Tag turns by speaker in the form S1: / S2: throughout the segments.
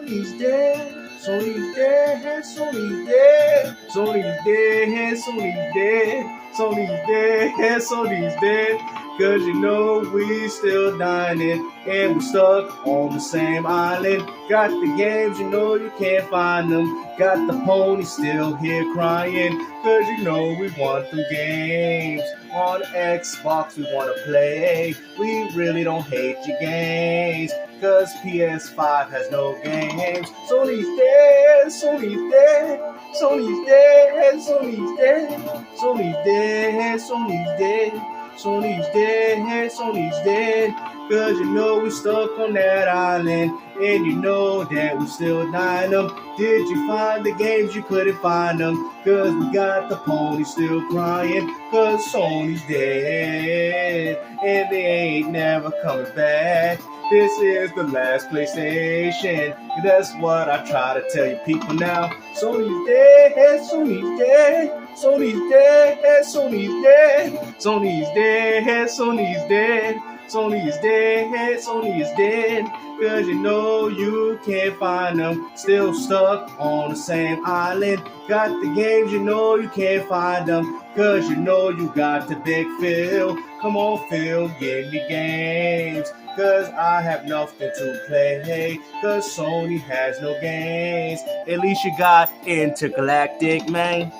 S1: Sony's dead. Sony's dead. Sony's dead. Sony's dead. Sony's dead. Sony's dead. Sony's dead. Cause you know we still dining and we stuck on the same island. Got the games, you know you can't find them. Got the pony still here crying. Cause you know we want them games. On Xbox we wanna play. We really don't hate your games. Cause PS5 has no games. Sony's dead, Sony's dead, Sony's dead, Sony's dead, Sony's dead, Sony's dead, Sony's dead, Sony's dead. Cause you know we stuck on that island. And you know that we still dying them. Did you find the games? You couldn't find them. Cause we got the pony still crying. Cause Sony's dead. And they ain't never coming back. This is the last PlayStation. That's what I try to tell you people now. Sony's dead, Sony's dead, Sony's dead, Sony's dead, Sony's dead, Sony's dead, Sony's dead, Sony is dead. Cause you know you can't find them. Still stuck on the same island. Got the games, you know you can't find them. Cause you know you got the big Phil. Come on Phil, give me games. Cause I have nothing to play. Cause Sony has no games. At least you got Intergalactic, man.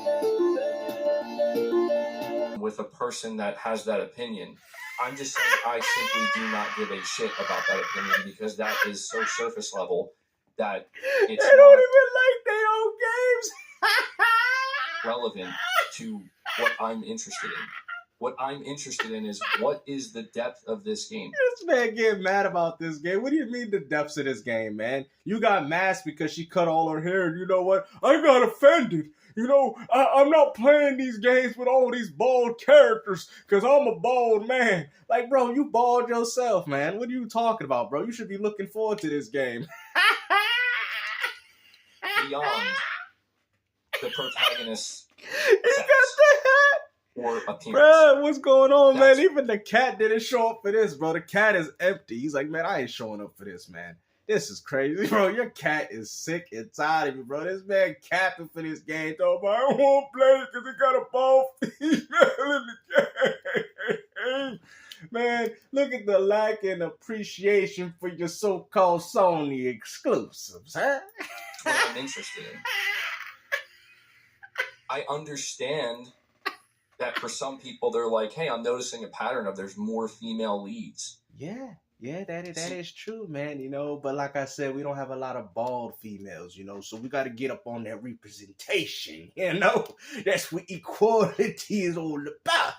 S2: With a person that has that opinion, I'm just saying I simply do not give a shit about that opinion because that is so surface level that it's
S1: they don't even like their own games.
S2: relevant to what I'm interested in. What I'm interested in is what is the depth of this game.
S1: This man getting mad about this game. What do you mean the depths of this game, man? You got mad because she cut all her hair, and you know what? I got offended. You know, I'm not playing these games with all these bald characters because I'm a bald man. Like, bro, you bald yourself, man. What are you talking about, bro? You should be looking forward to this game.
S2: Beyond the protagonist.
S1: He got the hat.
S2: Or appearance.
S1: Bro, what's going on, man? Even the cat didn't show up for this, bro. The cat is empty. He's like, man, I ain't showing up for this, man. This is crazy, bro. Your cat is sick and tired of you, bro. This man capping for this game, though, but I won't play it because he got a bald female in the game. Man, look at the lack and appreciation for your so-called Sony exclusives, huh?
S2: What I'm interested in. I understand that for some people, they're like, hey, I'm noticing a pattern of there's more female leads.
S1: Yeah, that is true, man, you know, but like I said, we don't have a lot of bald females, you know, so we got to get up on that representation, you know, that's what equality is all about,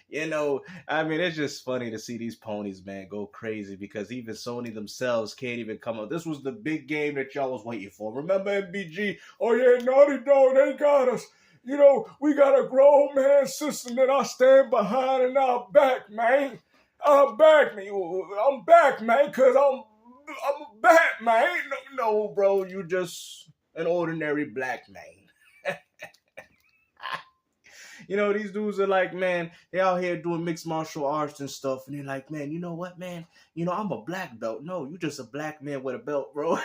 S1: you know. I mean, it's just funny to see these ponies, man, go crazy because even Sony themselves can't even come up. This was the big game that y'all was waiting for. Remember MBG? Oh yeah, Naughty Dog, they got us. You know, we got a grown man system that I stand behind and I'll back, man. I'm back, man, because I'm back, man. No, bro, you just an ordinary black man. You know, these dudes are like, man, they out here doing mixed martial arts and stuff, and they're like, man, you know what, man? You know, I'm a black belt. No, you just a black man with a belt, bro.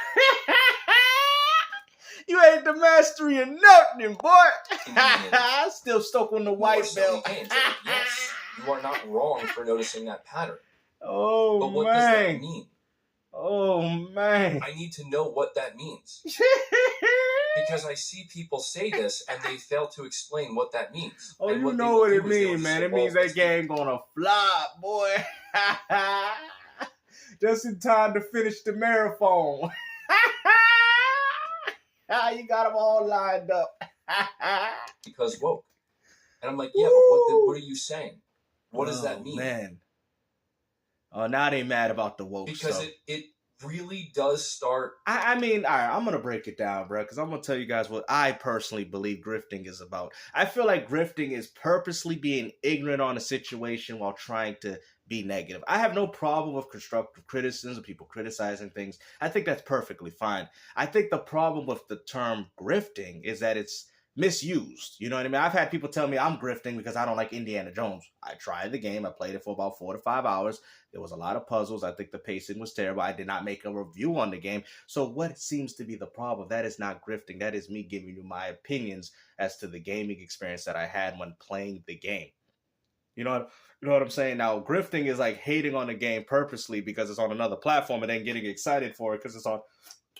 S1: You ain't the mastery of nothing, boy. I'm still stuck on the white belt.
S2: Yes, you are not wrong for noticing that pattern.
S1: Oh,
S2: but what
S1: man.
S2: does that mean?
S1: Oh, man.
S2: I need to know what that means. Because I see people say this and they fail to explain what that means.
S1: Oh,
S2: and
S1: you know what it means, man. It means that game gonna flop, boy. Just in time to finish the marathon. You got them all lined up.
S2: Because woke. And I'm like, yeah, but what are you saying? What does that mean?
S1: Man. Oh, now they mad about the woke
S2: because
S1: stuff.
S2: It really does start.
S1: I mean, all right, I'm going to break it down, bro, because I'm going to tell you guys what I personally believe grifting is about. I feel like grifting is purposely being ignorant on a situation while trying to be negative. I have no problem with constructive criticism, people criticizing things. I think that's perfectly fine. I think the problem with the term grifting is that it's misused. You know what I mean? I've had people tell me I'm grifting because I don't like Indiana Jones. I tried the game. I played it for about 4 to 5 hours. There was a lot of puzzles. I think the pacing was terrible. I did not make a review on the game. So what seems to be the problem? That is not grifting. That is me giving you my opinions as to the gaming experience that I had when playing the game. You know what I'm saying? Now, grifting is like hating on the game purposely because it's on another platform and then getting excited for it because it's on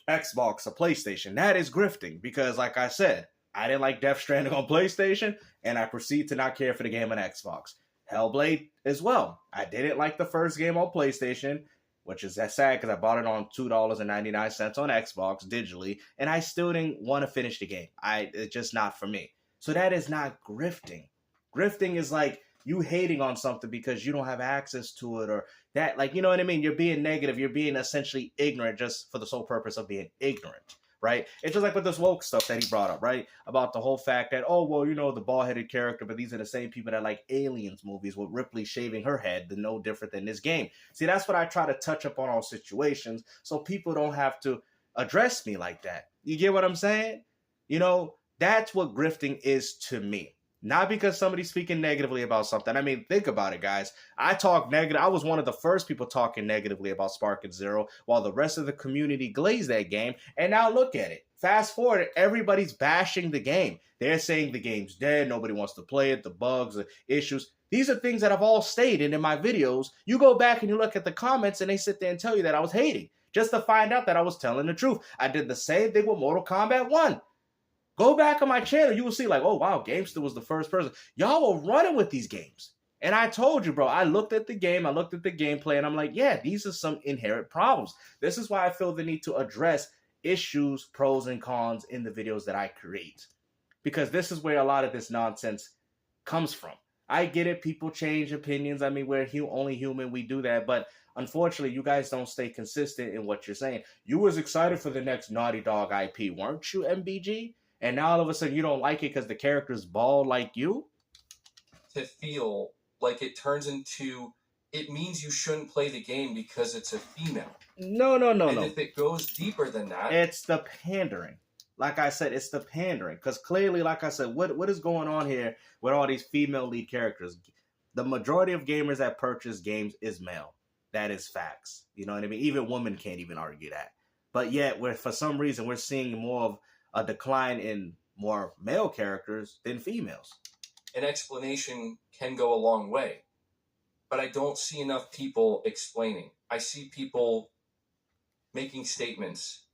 S1: Xbox or PlayStation. That is grifting because, like I said, I didn't like Death Stranding on PlayStation, and I proceed to not care for the game on Xbox. Hellblade as well. I didn't like the first game on PlayStation, which is that sad because I bought it on $2.99 on Xbox digitally, and I still didn't want to finish the game. It's just not for me. So that is not grifting. Grifting is like you hating on something because you don't have access to it or that, like, you know what I mean? You're being negative. You're being essentially ignorant just for the sole purpose of being ignorant. Right? It's just like with this woke stuff that he brought up, right? About the whole fact that, oh, well, you know, the bald-headed character, but these are the same people that like Aliens movies with Ripley shaving her head, they're no different than this game. See, that's what I try to touch up on all situations so people don't have to address me like that. You get what I'm saying? You know, that's what grifting is to me. Not because somebody's speaking negatively about something. I mean, think about it, guys. I talk negative. I was one of the first people talking negatively about Spark and Zero while the rest of the community glazed that game. And now look at it. Fast forward, everybody's bashing the game. They're saying the game's dead. Nobody wants to play it. The bugs, the issues. These are things that I've all stated in my videos. You go back and you look at the comments and they sit there and tell you that I was hating just to find out that I was telling the truth. I did the same thing with Mortal Kombat 1. Go back on my channel, you will see like, oh, wow, Gamester was the first person. Y'all were running with these games. And I told you, bro, I looked at the game, I looked at the gameplay, and I'm like, yeah, these are some inherent problems. This is why I feel the need to address issues, pros, and cons in the videos that I create. Because this is where a lot of this nonsense comes from. I get it, people change opinions. I mean, we're only human, we do that. But unfortunately, you guys don't stay consistent in what you're saying. You was excited for the next Naughty Dog IP, weren't you, MBG? And now all of a sudden you don't like it because the character's bald like you?
S2: To feel like it turns into, it means you shouldn't play the game because it's a female.
S1: No.
S2: And if it goes deeper than that...
S1: It's the pandering. Like I said, it's the pandering. Because clearly, like I said, what is going on here with all these female lead characters? The majority of gamers that purchase games is male. That is facts. You know what I mean? Even women can't even argue that. But yet, for some reason, we're seeing more of a decline in more male characters than females.
S2: An explanation can go a long way, but I don't see enough people explaining. I see people making statements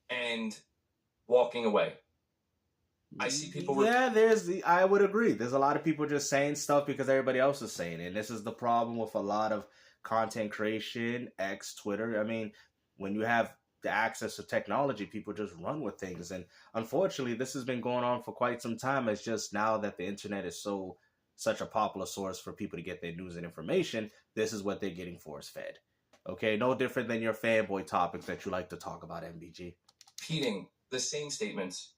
S2: and walking away. I see people...
S1: Yeah, I would agree. There's a lot of people just saying stuff because everybody else is saying it. And this is the problem with a lot of content creation, X, Twitter. I mean, when you have the access to technology, people just run with things. And unfortunately, this has been going on for quite some time. It's just now that the internet is such a popular source for people to get their news and information, this is what they're getting force fed. Okay, no different than your fanboy topics that you like to talk about, MBG.
S2: Repeating the same statements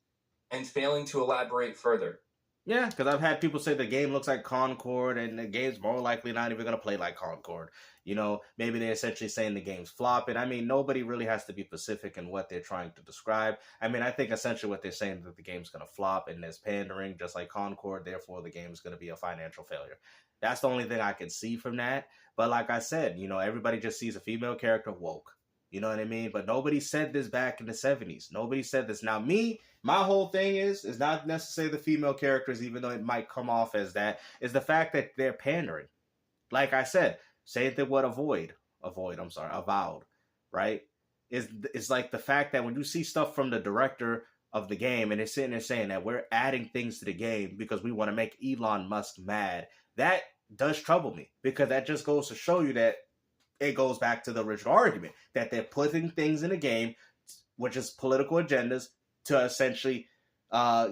S2: and failing to elaborate further.
S1: Yeah, because I've had people say the game looks like Concord and the game's more likely not even going to play like Concord. You know, maybe they're essentially saying the game's flopping. I mean, nobody really has to be specific in what they're trying to describe. I mean, I think essentially what they're saying is that the game's going to flop and there's pandering just like Concord, therefore the game's going to be a financial failure. That's the only thing I can see from that. But like I said, you know, everybody just sees a female character woke. You know what I mean? But nobody said this back in the 70s. Nobody said this. Now, my whole thing is not necessarily the female characters, even though it might come off as that, is the fact that they're pandering. Like I said, same thing with Avowed, right? Is like the fact that when you see stuff from the director of the game and they're sitting there saying that we're adding things to the game because we want to make Elon Musk mad, that does trouble me because that just goes to show you that it goes back to the original argument that they're putting things in the game, which is political agendas, to essentially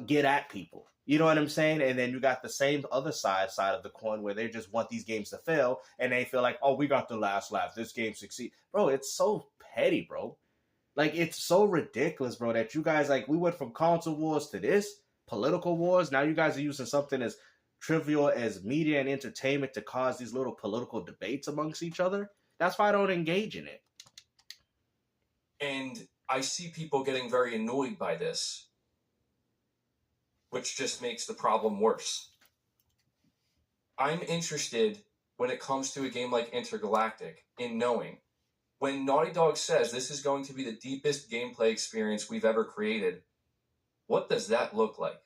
S1: get at people. You know what I'm saying? And then you got the same other side of the coin where they just want these games to fail and they feel like, oh, we got the last laugh. This game succeed. Bro, it's so petty, bro. Like, it's so ridiculous, bro, that you guys, like, we went from console wars to this, political wars. Now you guys are using something as trivial as media and entertainment to cause these little political debates amongst each other. That's why I don't engage in it.
S2: And I see people getting very annoyed by this. which just makes the problem worse. I'm interested, when it comes to a game like Intergalactic, in knowing when Naughty Dog says this is going to be the deepest gameplay experience we've ever created, what does that look like?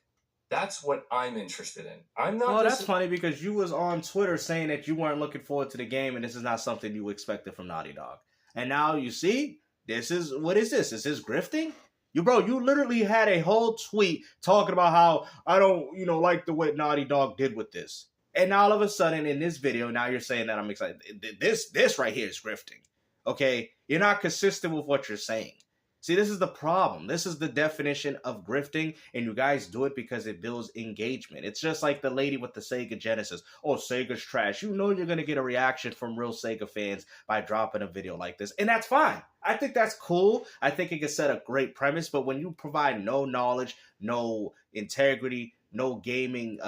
S2: That's what I'm interested in. I'm not.
S1: Well, that's funny because you was on Twitter saying that you weren't looking forward to the game and this is not something you expected from Naughty Dog. And now you see, what is this? Is this grifting? You literally had a whole tweet talking about how I don't, like the way Naughty Dog did with this. And now all of a sudden in this video, now you're saying that I'm excited. This right here is grifting. Okay? You're not consistent with what you're saying. See, this is the problem. This is the definition of grifting, and you guys do it because it builds engagement. It's just like the lady with the Sega Genesis. Oh, Sega's trash. You know you're going to get a reaction from real Sega fans by dropping a video like this, and that's fine. I think that's cool. I think it can set a great premise, but when you provide no knowledge, no integrity, no gaming,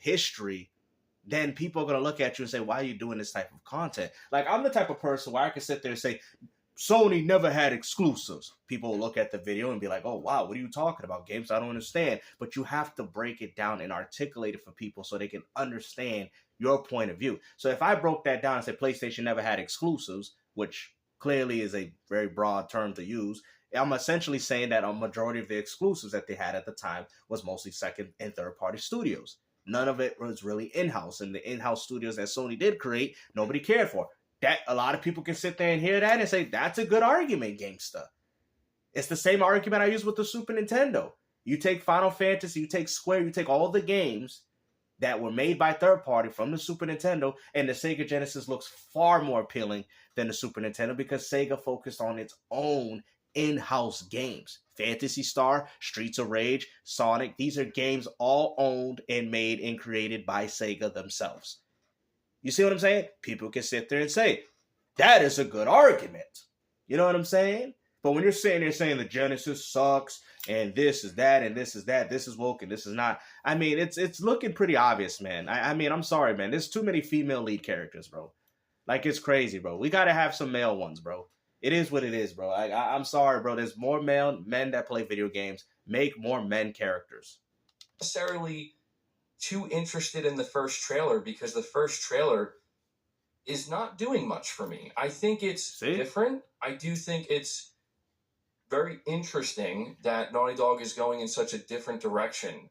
S1: history, then people are going to look at you and say, why are you doing this type of content? Like, I'm the type of person where I can sit there and say, Sony never had exclusives. People will look at the video and be like, oh, wow, what are you talking about? Games I don't understand. But you have to break it down and articulate it for people so they can understand your point of view. So if I broke that down and said PlayStation never had exclusives, which clearly is a very broad term to use, I'm essentially saying that a majority of the exclusives that they had at the time was mostly second and third party studios. None of it was really in-house. And the in-house studios that Sony did create, nobody cared for. That a lot of people can sit there and hear that and say, that's a good argument, gangsta. It's the same argument I use with the Super Nintendo. You take Final Fantasy, you take Square, you take all the games that were made by third party from the Super Nintendo, and the Sega Genesis looks far more appealing than the Super Nintendo because Sega focused on its own in-house games. Phantasy Star, Streets of Rage, Sonic, these are games all owned and made and created by Sega themselves. You see what I'm saying? People can sit there and say, that is a good argument. You know what I'm saying? But when you're sitting there saying the Genesis sucks, and this is that, and this is that, this is woke, and this is not, I mean, it's looking pretty obvious, man. I mean, I'm sorry, man. There's too many female lead characters, bro. Like, it's crazy, bro. We got to have some male ones, bro. It is what it is, bro. I'm sorry, bro. There's more men that play video games. Make more men characters.
S2: Necessarily too interested in the first trailer because the first trailer is not doing much for me. I think it's different. I do think it's very interesting that Naughty Dog is going in such a different direction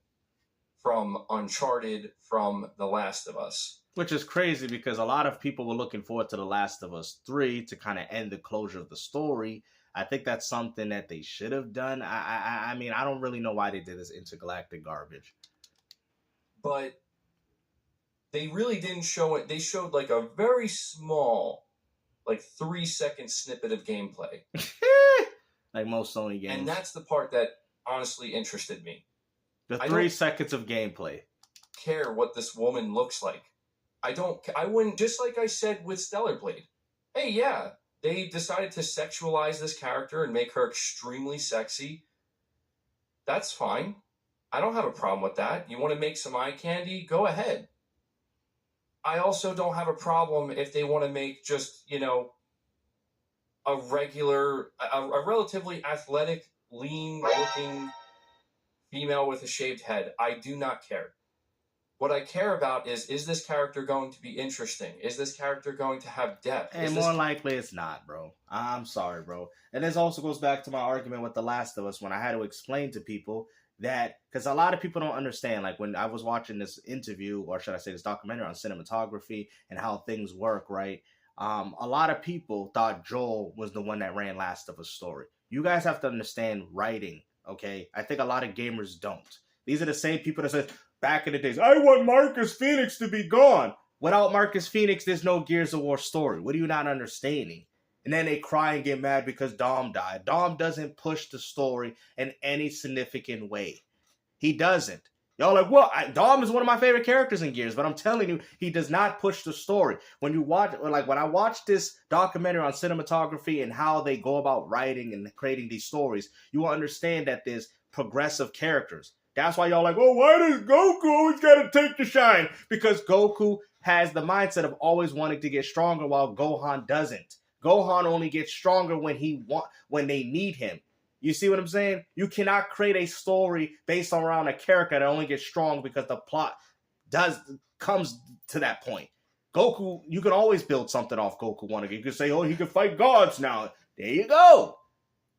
S2: from Uncharted, from The Last of Us.
S1: Which is crazy because a lot of people were looking forward to The Last of Us 3 to kind of end the closure of the story. I think that's something that they should have done. I mean, I don't really know why they did this intergalactic garbage.
S2: But they really didn't show it. They showed like a very small, like 3-second snippet of gameplay.
S1: Like most Sony games.
S2: And that's the part that honestly interested me.
S1: The 3 seconds of gameplay.
S2: Care what this woman looks like. I wouldn't, just like I said with Stellar Blade. Hey, yeah, they decided to sexualize this character and make her extremely sexy. That's fine. I don't have a problem with that. You want to make some eye candy? Go ahead. I also don't have a problem if they want to make just, a relatively athletic, lean-looking female with a shaved head. I do not care. What I care about is this character going to be interesting? Is this character going to have depth?
S1: And more likely it's not, bro. I'm sorry, bro. And this also goes back to my argument with The Last of Us when I had to explain to people that, because a lot of people don't understand, like when I was watching this interview, or should I say this documentary on cinematography and how things work, right? A lot of people thought Joel was the one that ran Last of Us story. You guys have to understand writing, okay? I think a lot of gamers don't. These are the same people that said, back in the days, I want Marcus Phoenix to be gone. Without Marcus Phoenix, there's no Gears of War story. What are you not understanding? And then they cry and get mad because Dom died. Dom doesn't push the story in any significant way. He doesn't. Y'all like, well, Dom is one of my favorite characters in Gears, but I'm telling you, he does not push the story. When you watch, like when I watched this documentary on cinematography and how they go about writing and creating these stories, you will understand that there's progressive characters. That's why y'all like, oh, why does Goku always gotta take the shine? Because Goku has the mindset of always wanting to get stronger while Gohan doesn't. Gohan only gets stronger when they need him. You see what I'm saying? You cannot create a story based around a character that only gets strong because the plot comes to that point. Goku, you can always build something off Goku one again. You can say, oh, he can fight gods now. There you go.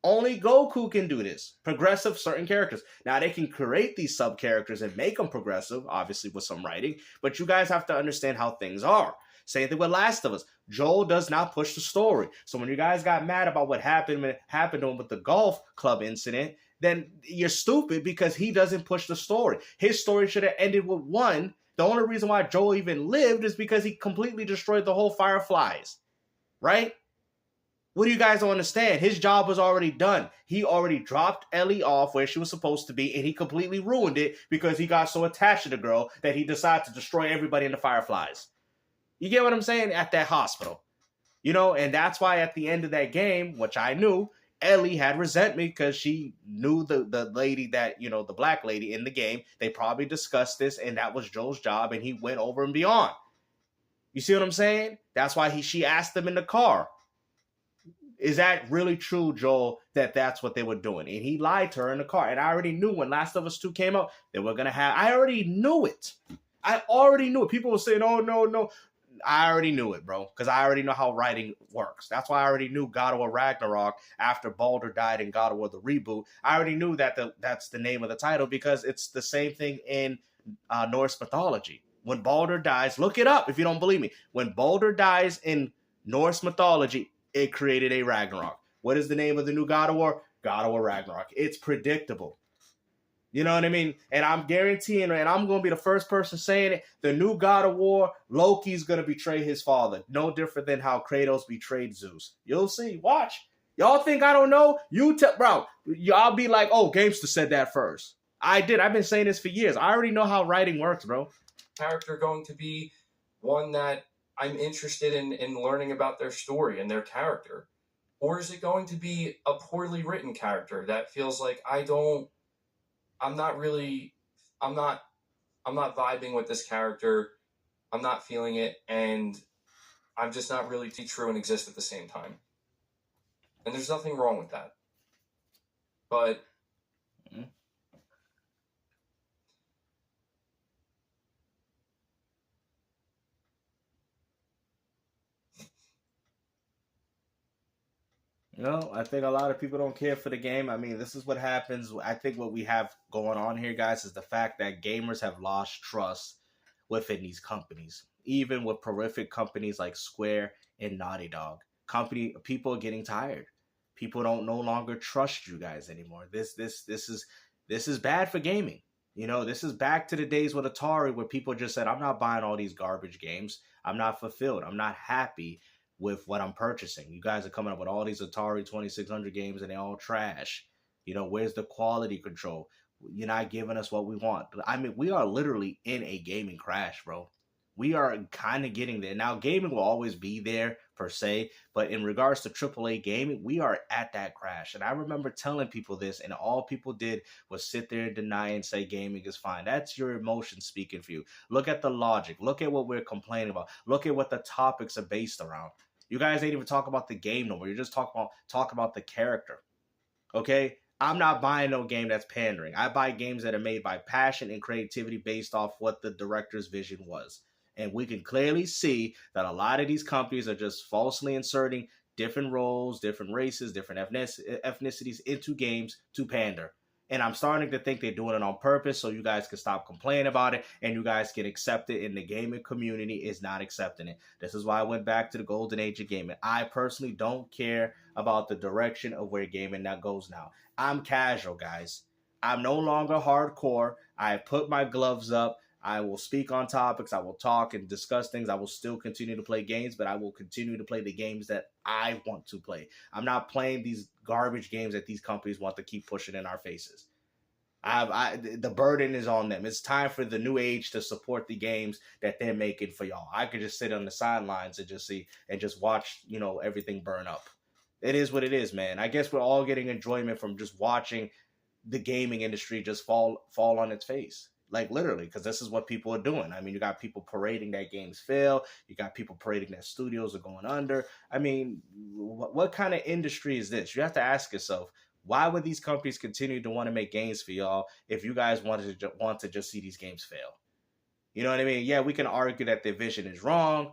S1: Only Goku can do this. Progressive certain characters. Now they can create these sub characters and make them progressive, obviously with some writing, but you guys have to understand how things are. Same thing with Last of Us. Joel does not push the story. So when you guys got mad about what happened to him with the golf club incident, then you're stupid because he doesn't push the story. His story should have ended with one. The only reason why Joel even lived is because he completely destroyed the whole Fireflies. Right? What do you guys don't understand? His job was already done. He already dropped Ellie off where she was supposed to be, and he completely ruined it because he got so attached to the girl that he decided to destroy everybody in the Fireflies. You get what I'm saying? At that hospital. You know, and that's why at the end of that game, which I knew, Ellie had resentment because she knew the lady that, you know, the black lady in the game. They probably discussed this, and that was Joel's job, and he went over and beyond. You see what I'm saying? That's why she asked him in the car. Is that really true, Joel, that that's what they were doing? And he lied to her in the car. And I already knew when Last of Us 2 came out, they were going to have... I already knew it. People were saying, oh, no. I already knew it, bro, because I already know how writing works. That's why I already knew God of War Ragnarok after Baldur died in God of War the reboot. I already knew that that's the name of the title because it's the same thing in Norse mythology. When Baldur dies, look it up if you don't believe me. When Baldur dies in Norse mythology, it created a Ragnarok. What is the name of the new God of War? God of War Ragnarok. It's predictable. You know what I mean? And I'm guaranteeing, and I'm going to be the first person saying it, the new God of War, Loki's going to betray his father. No different than how Kratos betrayed Zeus. You'll see. Watch. Y'all think I don't know? Bro, y'all be like, oh, Gamester said that first. I did. I've been saying this for years. I already know how writing works, bro.
S2: Character going to be one that I'm interested in learning about their story and their character? Or is it going to be a poorly written character that feels like I'm not vibing with this character, I'm not feeling it, and I'm just not really true and exist at the same time. And there's nothing wrong with that. But
S1: No, I think a lot of people don't care for the game. I mean, this is what happens. I think what we have going on here, guys, is the fact that gamers have lost trust within these companies. Even with prolific companies like Square and Naughty Dog. People are getting tired. People don't no longer trust you guys anymore. This is bad for gaming. You know, this is back to the days with Atari where people just said, I'm not buying all these garbage games. I'm not fulfilled. I'm not happy with what I'm purchasing. You guys are coming up with all these Atari 2600 games and they're all trash. You know, where's the quality control? You're not giving us what we want. I mean, we are literally in a gaming crash, bro. We are kind of getting there. Now, gaming will always be there, per se, but in regards to AAA gaming, we are at that crash. And I remember telling people this, and all people did was sit there and deny and say gaming is fine. That's your emotion speaking for you. Look at the logic. Look at what we're complaining about. Look at what the topics are based around. You guys ain't even talk about the game no more. You're just talk about the character. Okay? I'm not buying no game that's pandering. I buy games that are made by passion and creativity based off what the director's vision was. And we can clearly see that a lot of these companies are just falsely inserting different roles, different races, different ethnicities into games to pander. And I'm starting to think they're doing it on purpose so you guys can stop complaining about it and you guys can accept it, and the gaming community is not accepting it. This is why I went back to the golden age of gaming. I personally don't care about the direction of where gaming now goes now. I'm casual, guys. I'm no longer hardcore. I put my gloves up. I will speak on topics. I will talk and discuss things. I will still continue to play games, but I will continue to play the games that I want to play. I'm not playing these garbage games that these companies want to keep pushing in our faces. The burden is on them. It's time for the new age to support the games that they're making for y'all. I could just sit on the sidelines and just see and just watch, you know, everything burn up. It is what it is, man. I guess we're all getting enjoyment from just watching the gaming industry just fall on its face. Like, literally, because this is what people are doing. I mean, you got people parading that games fail. You got people parading that studios are going under. I mean, what kind of industry is this? You have to ask yourself, Why would these companies continue to want to make games for y'all if you guys want to just see these games fail? You know what I mean? Yeah, we can argue that their vision is wrong,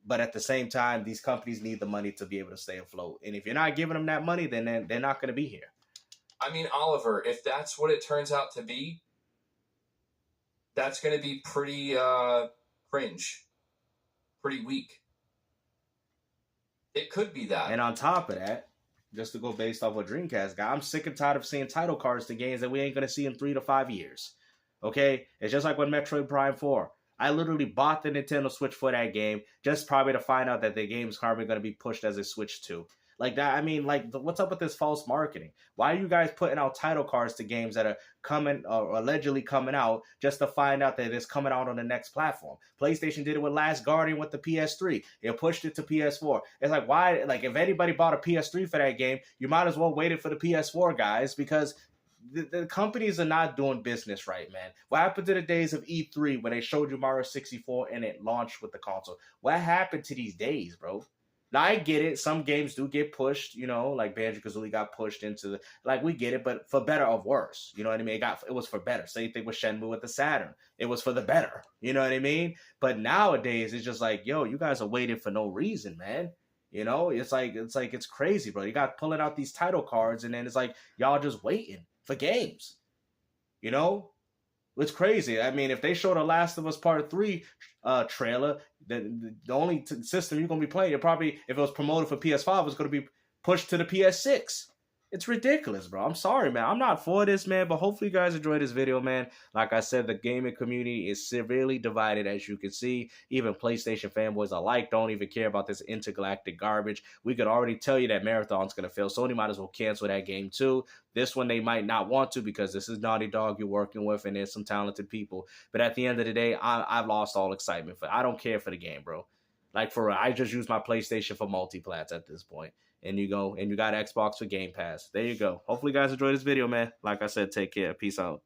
S1: but at the same time, these companies need the money to be able to stay afloat. And if you're not giving them that money, then they're not going to be here.
S2: I mean, Oliver, if that's what it turns out to be, that's going to be pretty cringe, pretty weak. It could be that.
S1: And on top of that, just to go based off what Dreamcast got, I'm sick and tired of seeing title cards to games that we ain't going to see in 3 to 5 years. Okay? It's just like with Metroid Prime 4. I literally bought the Nintendo Switch for that game, just probably to find out that the game's probably going to be pushed as a Switch 2. Like that, I mean, like, what's up with this false marketing? Why are you guys putting out title cards to games that are coming or allegedly coming out just to find out that it's coming out on the next platform? PlayStation did it with Last Guardian with the PS3. It pushed it to PS4. It's like, why? Like, if anybody bought a PS3 for that game, you might as well wait it for the PS4, guys, because the companies are not doing business right, man. What happened to the days of E3 when they showed you Mario 64 and it launched with the console? What happened to these days, bro? Now, I get it. Some games do get pushed, you know, like Banjo-Kazooie got pushed into the, like, we get it, but for better or worse, you know what I mean? It was for better. Same thing with Shenmue with the Saturn. It was for the better, you know what I mean? But nowadays, it's just like, yo, you guys are waiting for no reason, man. You know, it's crazy, bro. You got pulling out these title cards, and then it's like, y'all just waiting for games, you know? It's crazy. I mean, if they show The Last of Us Part 3 trailer, then the only system you're going to be playing, if it was promoted for PS5, it's going to be pushed to the PS6. It's ridiculous, bro. I'm sorry, man. I'm not for this, man, but hopefully you guys enjoyed this video, man. Like I said, the gaming community is severely divided, as you can see. Even PlayStation fanboys alike don't even care about this intergalactic garbage. We could already tell you that Marathon's going to fail. Sony might as well cancel that game, too. This one they might not want to because this is Naughty Dog you're working with, and there's some talented people. But at the end of the day, I've lost all excitement. I don't care for the game, bro. Like, for real, I just use my PlayStation for multiplats at this point. And you got Xbox for Game Pass. There you go. Hopefully you guys enjoyed this video, man. Like I said, take care. Peace out.